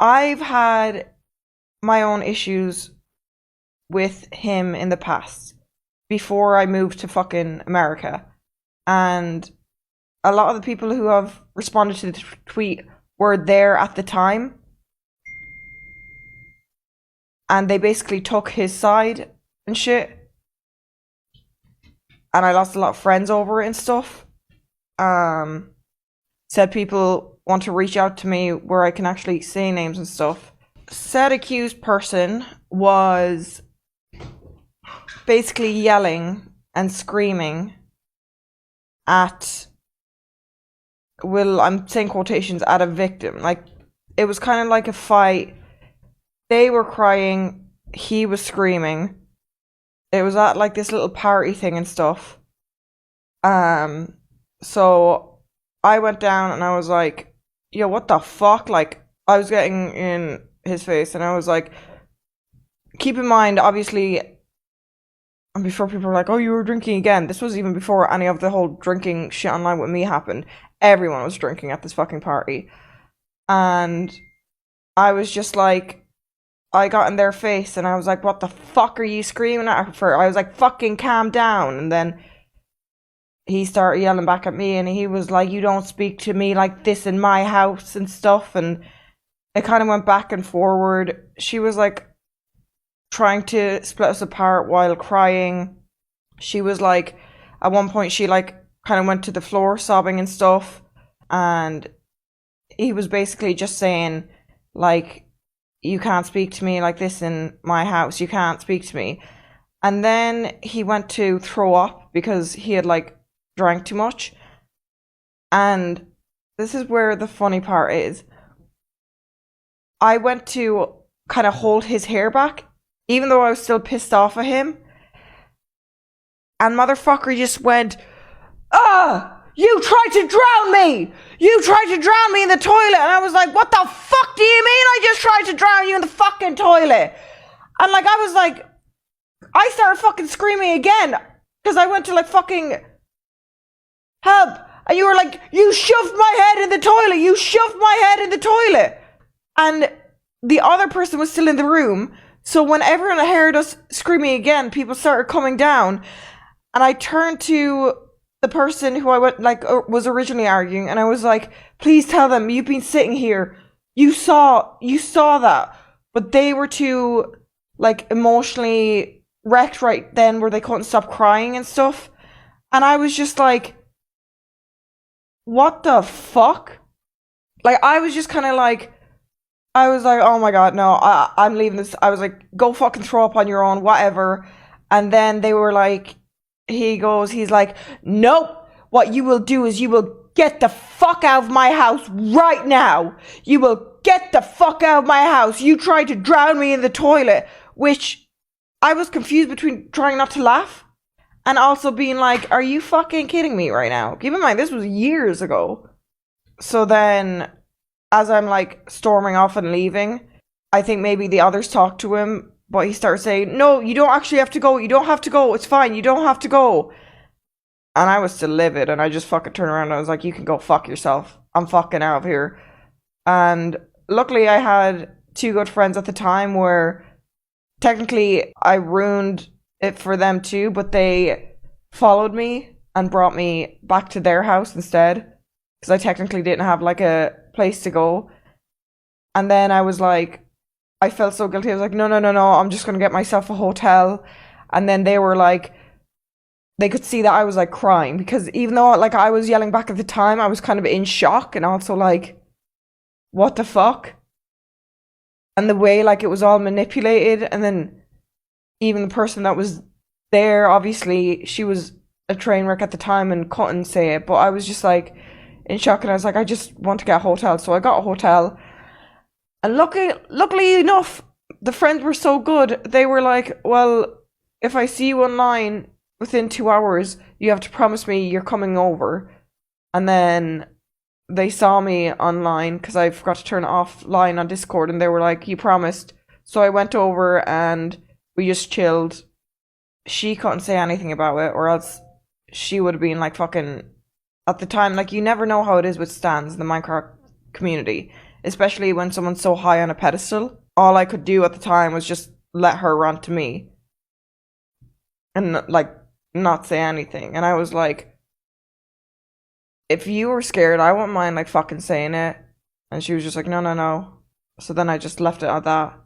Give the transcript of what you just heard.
I've had my own issues with him in the past before I moved to fucking America. And a lot of the people who have responded to the tweet were there at the time. And they basically took his side and shit. And I lost a lot of friends over it and stuff. Said people want to reach out to me where I can actually say names and stuff. Said accused person was basically yelling and screaming at, well, I'm saying quotations, at a victim. Like, it was kind of like a fight. They were crying, he was screaming. It was at like this little party thing and stuff. So I went down and I was like, yo, what the fuck? Like, I was getting in his face and I was like, keep in mind, obviously, and before people were like, oh, you were drinking again. This was even before any of the whole drinking shit online with me happened. Everyone was drinking at this fucking party. And I was just like, I got in their face and I was like, what the fuck are you screaming at her for? I was like, fucking calm down. And then he started yelling back at me and he was like, you don't speak to me like this in my house and stuff. And it kind of went back and forward. She was like trying to split us apart while crying. She was like, at one point she like kind of went to the floor sobbing and stuff. And he was basically just saying like, you can't speak to me like this in my house. You can't speak to me. And then he went to throw up because he had like drank too much. And this is where the funny part is. I went to kind of hold his hair back, even though I was still pissed off at him. And motherfucker just went, you tried to drown me! You tried to drown me in the toilet! And I was like, what the fuck do you mean I just tried to drown you in the fucking toilet? And like, I was like, I started fucking screaming again. Because I went to like fucking help. And you were like, you shoved my head in the toilet! You shoved my head in the toilet! And the other person was still in the room. So when everyone heard us screaming again, people started coming down. And I turned to the person who I was originally arguing, and I was like, please tell them you've been sitting here. You saw that. But they were too like emotionally wrecked right then where they couldn't stop crying and stuff. And I was just like, what the fuck? Like, I was just kind of like, I was like, oh my god, no, I'm leaving this. I was like, go fucking throw up on your own, whatever. And then they were like, he's like, nope, what you will do is you will get the fuck out of my house right now. You will get the fuck out of my house. You tried to drown me in the toilet, which I was confused between trying not to laugh and also being like, are you fucking kidding me right now? Keep in mind, this was years ago. So then, as I'm like storming off and leaving, I think maybe the others talked to him. But he started saying, no, you don't actually have to go. You don't have to go. It's fine. You don't have to go. And I was still livid. And I just fucking turned around and I was like, you can go fuck yourself. I'm fucking out of here. And luckily I had two good friends at the time where technically I ruined it for them too. But they followed me and brought me back to their house instead. Because I technically didn't have like a place to go. And then I was like, I felt so guilty. I was like, no, I'm just going to get myself a hotel. And then they were like, they could see that I was like crying because even though like I was yelling back at the time, I was kind of in shock and also like, what the fuck? And the way like it was all manipulated. And then even the person that was there, obviously she was a train wreck at the time and couldn't say it. But I was just like in shock and I was like, I just want to get a hotel. So I got a hotel. And luckily enough, the friends were so good. They were like, well, if I see you online within 2 hours, you have to promise me you're coming over. And then they saw me online because I forgot to turn it offline on Discord. And they were like, you promised. So I went over and we just chilled. She couldn't say anything about it or else she would have been like fucking... At the time, like you never know how it is with stans in the Minecraft community. especially when someone's so high on a pedestal. All I could do at the time was just let her rant to me and like not say anything. And I was like, if you were scared, I wouldn't mind like fucking saying it. And she was just like, no, no, no. So then I just left it at that.